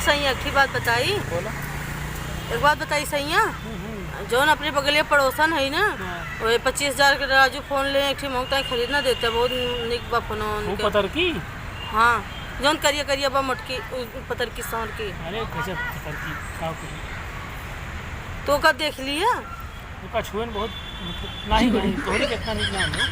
सही एक बात बताई, बोला। एक बात बताई सैया, जौन अपने बगलिया पड़ोसन है ना, वो 25,000 के राजू फोन ले एक मंगता खरीदना देते बहुत निक बा फोन पतर की। हाँ जौन करिया करिया बा मोटकी पतर की सौर की। अरे गजब पतर की का तो का देख लिया का छुएन बहुत नहीं भाई तोहरी कितना निक नाम है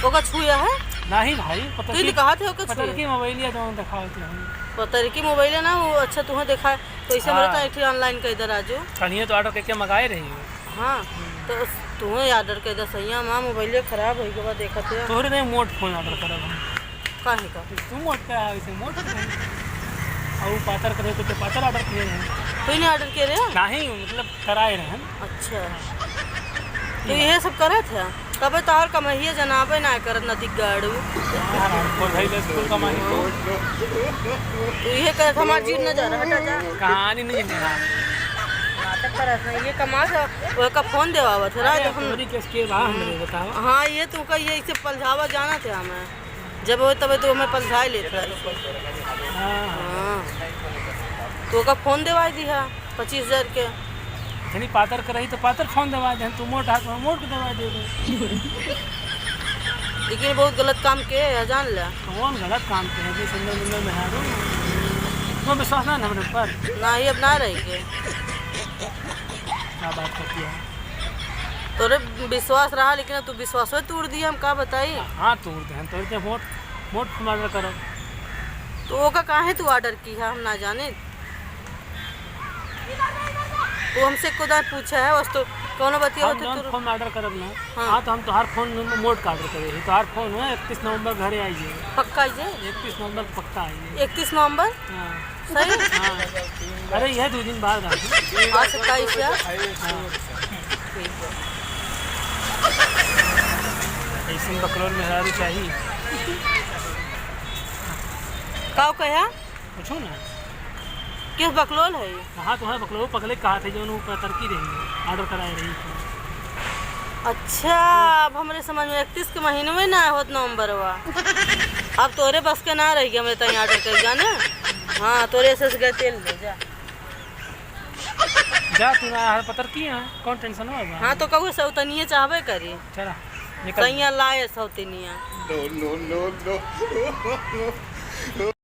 ओका छुया है नहीं भाई पतर की कहा थे ओका पतर की मोबाइल या जो दिखावत है पतर की मोबाइल है ना वो अच्छा तुम्हें देखा है तो इसे मेरा तो एक ऑनलाइन कर इधर आजो कहीं तो ऑर्डर करके मंगाए रही हो। हाँ तो तुम्हें ऑर्डर कर इधर सही माँ मोबाइल खराब है के बाद देखा थे तोहरे नहीं मोट फोन ऑर्डर करब हम काहे का तुम मोट का है इसे मोट और पातर करे तो पातर ऑर्डर किए हैं कोई नहीं ऑर्डर किए रहे नहीं मतलब कराए रहे अच्छा तो ये सब करे थे तब तोहर कमाइए जनाबे ना करत नदी गाड़ू स्कूल कमाई तो ये करत हमार जीव न जा रहा हटा जा कहानी नहीं है नाटक करत नहीं ये कमा वो का फोन देवावत है राज हम के बाहर बताओ। हाँ ये तू का ये इसे पलझावा जाना थे हमें जब वो तब तो हमें पलझाई लेता है। हाँ तो का फोन देवा दिया 25,000 के यानी पातर करही तो पातर फोन दवा दे तू मोट हाथ में मोट के दवा दे लेकिन बहुत गलत काम के है जान ले कौन गलत काम के है कि सुंदर सुंदर में है वो विश्वास ना हमारे ऊपर ना ही अब ना रहेंगे क्या बात करती है तोरे विश्वास रहा लेकिन तू विश्वास तोड़ दिया हम का बताई। हाँ तोड़ दे मोट मोट ऑर्डर करो तो वो का काहे तू ऑर्डर की है हम ना जाने वो हमसे खुदा पूछा है वस्तु कौन बतिया होते तो फोन ऑर्डर करब ना। हाँ तो हम तो हर फोन मोड का ऑर्डर करे तो हर फोन है 31 नवंबर घरे आइए पक्का आइए 31 नवंबर पक्का आइए 31 नवंबर हाँ सही हाँ अरे यह 2 दिन बाद आज 27 ऐसे बकरोल में हरारी चाहिए का कहा पूछो ना किस बकलोल है हाँ तो है बकलोल पकड़े कहा थे जो ऊपर तरकी रही ऑर्डर कराए रही थी। अच्छा अब हमारे समझ में 31 के महीने में ना होत नवंबर हुआ अब तोरे बस के ना रही हमें तहीं ऑर्डर कर जाने। हाँ तोरे से गए तेल ले जा तू ना पतर की है कौन टेंशन हो। हाँ तो कहू सौतनिए चाहबे करी चला सैया लाए सौतनिया no